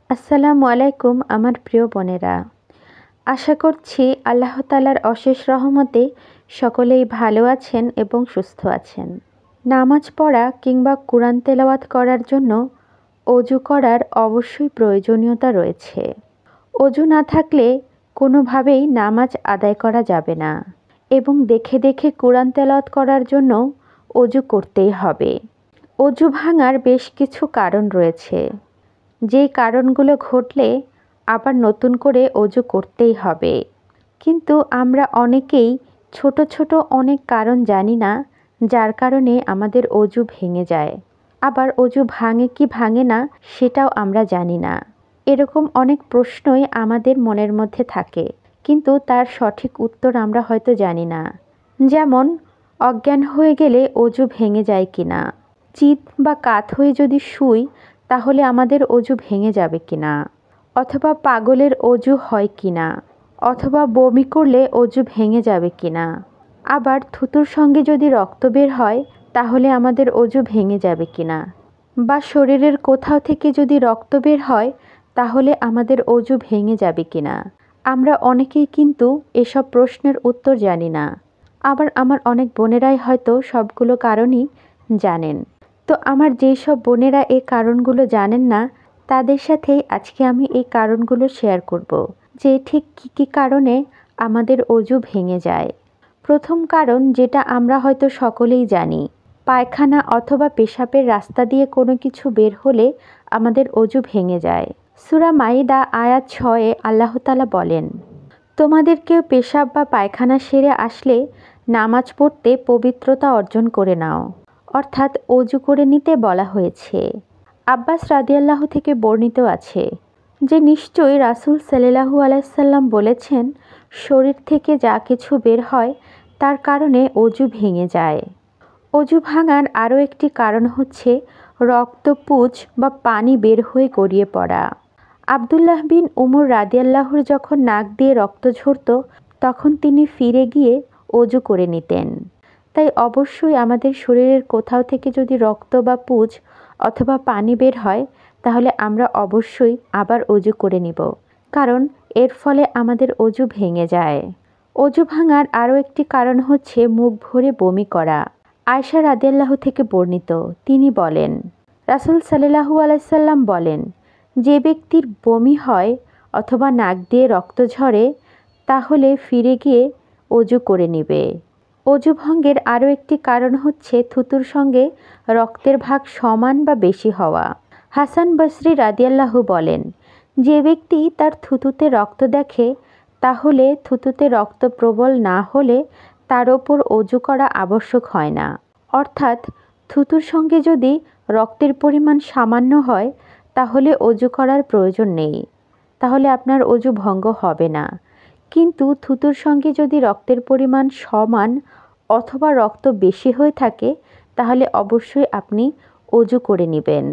আসসালামু আলাইকুম আমার প্রিয় বোনেরা। আশা করছি আল্লাহ তাআলার অশেষ রহমতে সকলেই ভালো আছেন এবং সুস্থ আছেন। নামাজ পড়া কিংবা কুরআন তেলাওয়াত করার জন্য অজু করার অবশ্যই প্রয়োজনীয়তা রয়েছে। অজু না থাকলে কোনোভাবেই নামাজ আদায় করা যাবে না এবং দেখে দেখে কুরআন তেলাওয়াত করার জন্য অজু করতেই হবে। অজু ভাঙার বেশ কিছু কারণ রয়েছে, যেই কারণগুলো ঘটলে আবার নতুন করে অজু করতেই হবে। কিন্তু আমরা অনেকেই ছোট ছোট অনেক কারণ জানি না, যার কারণে আমাদের অজু ভেঙে যায়। আবার অজু ভাঙে কি ভাঙে না সেটাও আমরা জানি না। এরকম অনেক প্রশ্নই আমাদের মনের মধ্যে থাকে, কিন্তু তার সঠিক উত্তর আমরা হয়তো জানি না। যেমন অজ্ঞান হয়ে গেলে অজু ভেঙে যায় কিনা, চিত বা কাত হয়ে যদি শুই তাহলে আমাদের অজু ভেঙে যাবে কিনা, অথবা পাগলের অজু হয় কিনা, অথবা বমি করলে অজু ভেঙে যাবে কিনা, আবার থুতুর সঙ্গে যদি রক্ত বের হয় তাহলে আমাদের অজু ভেঙে যাবে কিনা, বা শরীরের কোথাও থেকে যদি রক্ত বের হয় তাহলে আমাদের অজু ভেঙে যাবে কিনা। আমরা অনেকেই কিন্তু এসব প্রশ্নের উত্তর জানি না। আবার আমার অনেক বোনেরাই হয়তো সবগুলো কারণই জানেন। তো আমার যেই সব বোনেরা এই কারণগুলো জানেন না, তাদের সাথেই আজকে আমি এই কারণগুলো শেয়ার করব, যে ঠিক কী কী কারণে আমাদের অজু ভেঙে যায়। প্রথম কারণ, যেটা আমরা হয়তো সকলেই জানি, পায়খানা অথবা পেশাবের রাস্তা দিয়ে কোনো কিছু বের হলে আমাদের অজু ভেঙে যায়। সূরা মাইদা আয়াত 6-এ আল্লাহ তাআলা বলেন, তোমাদের কেউ পেশাব বা পায়খানা সেরে আসলে নামাজ পড়তে পবিত্রতা অর্জন করে নাও, অর্থাৎ অজু করে নিতে বলা হয়েছে। আব্বাস রাদিয়াল্লাহু থেকে বর্ণিত আছে যে নিশ্চয়ই রাসূল সাল্লাল্লাহু আলাইহি সাল্লাম বলেছেন, শরীর থেকে যা কিছু বের হয় তার কারণে অজু ভেঙে যায়। অজু ভাঙার আরও একটি কারণ হচ্ছে রক্তপুঁজ বা পানি বের হয়ে গড়িয়ে পড়া। আব্দুল্লাহ বিন উমর রাদিয়াল্লাহুর যখন নাক দিয়ে রক্ত ঝরত তখন তিনি ফিরে গিয়ে অজু করে নিতেন। তাই অবশ্যই আমাদের শরীরের কোথাও থেকে যদি রক্ত বা পুঁজ অথবা পানি বের হয় তাহলে আমরা অবশ্যই আবার অজু করে নিব, কারণ এর ফলে আমাদের অজু ভেঙে যায়। অজু ভাঙার আরও একটি কারণ হচ্ছে মুখ ভরে বমি করা। আয়েশা রাদিয়াল্লাহু থেকে বর্ণিত, তিনি বলেন, রাসূল সাল্লাল্লাহু আলাইহি সাল্লাম বলেন, যে ব্যক্তির বমি হয় অথবা নাক দিয়ে রক্ত ঝরে তাহলে ফিরে গিয়ে অজু করে নেবে। অজু ভঙ্গের আরও একটি কারণ হচ্ছে থুতুর সঙ্গে রক্তের ভাগ সমান বা বেশি হওয়া। হাসান বসরি রাদিয়াল্লাহু বলেন, যে ব্যক্তি তার থুতুতে রক্ত দেখে তাহলে থুতুতে রক্ত প্রবল না হলে তার ওপর অজু করা আবশ্যক হয় না। অর্থাৎ থুতুর সঙ্গে যদি রক্তের পরিমাণ সামান্য হয় তাহলে অজু করার প্রয়োজন নেই, তাহলে আপনার অজু ভঙ্গ হবে না। কিন্তু থুতুর সঙ্গে যদি রক্তের পরিমাণ সমান অথবা রক্ত বেশি হয়ে থাকে তাহলে অবশ্যই আপনি অজু করে নেবেন।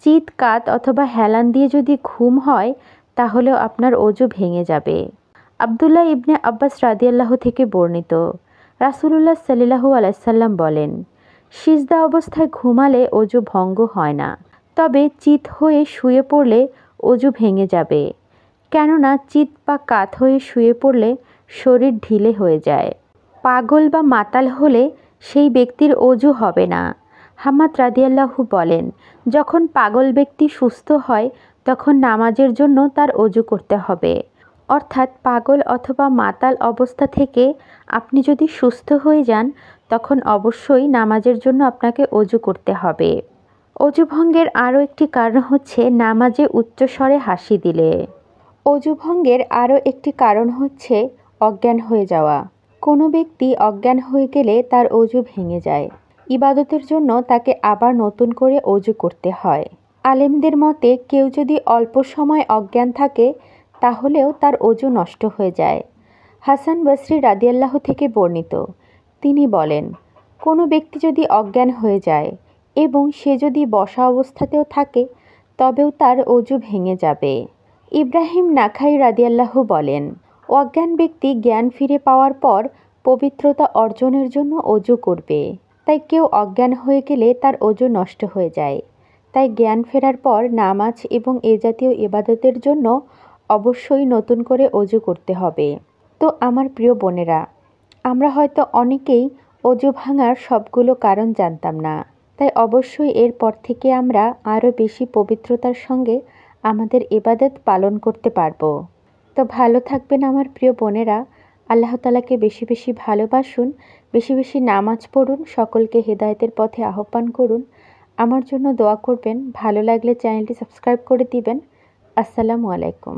চিত কাত অথবা হেলান দিয়ে যদি ঘুম হয় তাহলেও আপনার অজু ভেঙে যাবে। আব্দুল্লাহ ইবনে আব্বাস রাদিয়াল্লাহু থেকে বর্ণিত, রাসূলুল্লাহ সাল্লাল্লাহু আলাইহি সাল্লাম বলেন, সিজদা অবস্থায় ঘুমালে অজু ভঙ্গ হয় না, তবে চিত হয়ে শুয়ে পড়লে অজু ভেঙে যাবে। কেননা চিত বা কাত হয়ে শুয়ে পড়লে শরীর ঢিলে হয়ে যায়। পাগল বা মাতাল হলে সেই ব্যক্তির অজু হবে না। হাম্মাদ রাদিয়াল্লাহু বলেন, যখন পাগল ব্যক্তি সুস্থ হয় তখন নামাজের জন্য তার অজু করতে হবে। অর্থাৎ পাগল অথবা মাতাল অবস্থা থেকে আপনি যদি সুস্থ হয়ে যান তখন অবশ্যই নামাজের জন্য আপনাকে অজু করতে হবে। অজু ভঙ্গের আরও একটি কারণ হচ্ছে নামাজে উচ্চস্বরে হাসি দিলে। অজু ভঙ্গের আরও একটি কারণ হচ্ছে অজ্ঞান হয়ে যাওয়া। কোনো ব্যক্তি অজ্ঞান হয়ে গেলে তার অজু ভেঙে যায়। ইবাদতের জন্য তাকে আবার নতুন করে অজু করতে হয়। আলেমদের মতে কেউ যদি অল্প সময় অজ্ঞান থাকে তাহলেও তার অজু নষ্ট হয়ে যায়। হাসান বসরি রাদিয়াল্লাহু থেকে বর্ণিত, তিনি বলেন, কোনো ব্যক্তি যদি অজ্ঞান হয়ে যায় এবং সে যদি বসা অবস্থাতেও থাকে তবেও তার অজু ভেঙে যাবে। ইব্রাহিম নাখাই রাদিয়াল্লাহু বলেন, অজ্ঞান ব্যক্তি জ্ঞান ফিরে পাওয়ার পর পবিত্রতা অর্জনের জন্য অজু করবে। তাই কেউ অজ্ঞান হয়ে গেলে তার অজু নষ্ট হয়ে যায়। তাই তাই জ্ঞান ফেরার পর নামাজ এবং এ জাতীয় ইবাদতের জন্য অবশ্যই নতুন করে অজু করতে হবে। তো আমার প্রিয় বোনেরা, আমরা হয়তো অনেকেই অজু ভাঙার সবগুলো কারণ জানতাম না, তাই অবশ্যই এরপর থেকে আমরা আরও বেশি পবিত্রতার সঙ্গে আমাদের ইবাদত পালন করতে পারবো। তো ভালো থাকবেন আমার প্রিয় বোনেরা। আল্লাহ তাআলাকে বেশি বেশি ভালোবাসুন, বেশি বেশি নামাজ পড়ুন, সকলকে হেদায়েতের পথে আহ্বান করুন। আমার জন্য দোয়া করবেন। ভালো লাগলে চ্যানেলটি সাবস্ক্রাইব করে দিবেন। আসসালামু আলাইকুম।